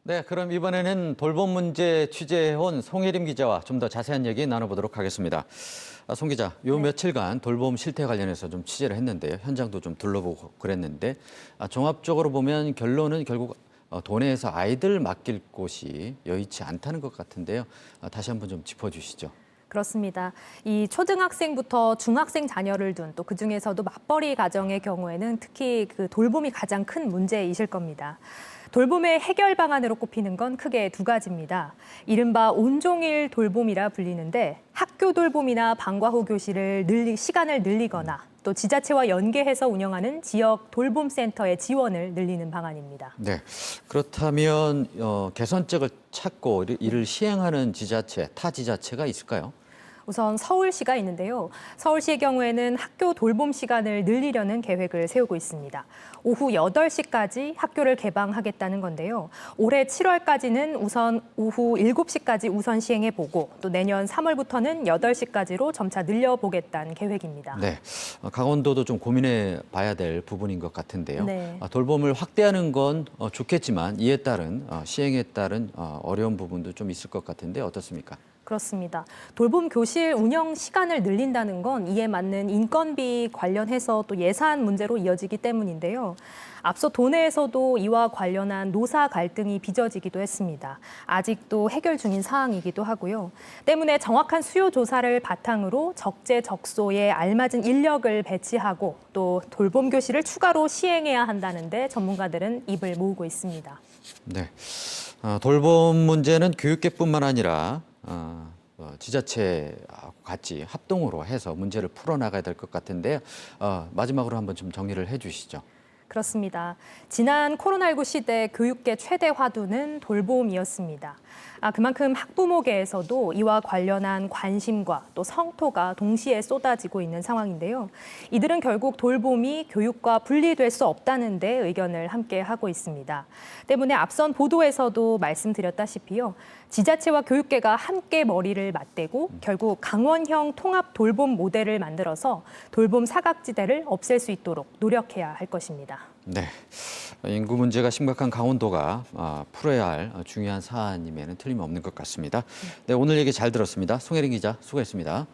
네, 그럼 이번에는 돌봄 문제 취재해온 송혜림 기자와 좀 더 자세한 얘기 나눠보도록 하겠습니다. 송 기자, 요 네. 며칠간 돌봄 실태 관련해서 좀 취재를 했는데요. 현장도 좀 둘러보고 그랬는데 종합적으로 보면 결론은 결국 도내에서 아이들 맡길 곳이 여의치 않다는 것 같은데요. 다시 한번 좀 짚어주시죠. 그렇습니다. 이 초등학생부터 중학생 자녀를 둔 또 그중에서도 맞벌이 가정의 경우에는 특히 그 돌봄이 가장 큰 문제이실 겁니다. 돌봄의 해결 방안으로 꼽히는 건 크게 두 가지입니다. 이른바 온종일 돌봄이라 불리는데 학교 돌봄이나 방과 후 교실을 시간을 늘리거나 또 지자체와 연계해서 운영하는 지역 돌봄센터의 지원을 늘리는 방안입니다. 네, 그렇다면 개선책을 찾고 이를 시행하는 지자체, 타 지자체가 있을까요? 우선 서울시가 있는데요. 서울시의 경우에는 학교 돌봄 시간을 늘리려는 계획을 세우고 있습니다. 오후 8시까지 학교를 개방하겠다는 건데요. 올해 7월까지는 우선 오후 7시까지 우선 시행해보고 또 내년 3월부터는 8시까지로 점차 늘려보겠다는 계획입니다. 네, 강원도도 좀 고민해 봐야 될 부분인 것 같은데요. 네. 돌봄을 확대하는 건 좋겠지만 이에 따른 시행에 따른 어려운 부분도 좀 있을 것 같은데 어떻습니까? 그렇습니다. 돌봄 교실 운영 시간을 늘린다는 건 이에 맞는 인건비 관련해서 또 예산 문제로 이어지기 때문인데요. 앞서 도내에서도 이와 관련한 노사 갈등이 빚어지기도 했습니다. 아직도 해결 중인 사항이기도 하고요. 때문에 정확한 수요 조사를 바탕으로 적재적소에 알맞은 인력을 배치하고 또 돌봄 교실을 추가로 시행해야 한다는데 전문가들은 입을 모으고 있습니다. 네, 돌봄 문제는 교육계뿐만 아니라 지자체하고 같이 합동으로 해서 문제를 풀어나가야 될 것 같은데요. 마지막으로 한번 좀 정리를 해주시죠. 그렇습니다. 지난 코로나19 시대 교육계 최대 화두는 돌봄이었습니다. 그만큼 학부모계에서도 이와 관련한 관심과 또 성토가 동시에 쏟아지고 있는 상황인데요. 이들은 결국 돌봄이 교육과 분리될 수 없다는 데 의견을 함께 하고 있습니다. 때문에 앞선 보도에서도 말씀드렸다시피요. 지자체와 교육계가 함께 머리를 맞대고 결국 강원형 통합 돌봄 모델을 만들어서 돌봄 사각지대를 없앨 수 있도록 노력해야 할 것입니다. 네, 인구 문제가 심각한 강원도가 풀어야 할 중요한 사안임에는 틀림없는 것 같습니다. 네, 오늘 얘기 잘 들었습니다. 송혜린 기자 수고했습니다.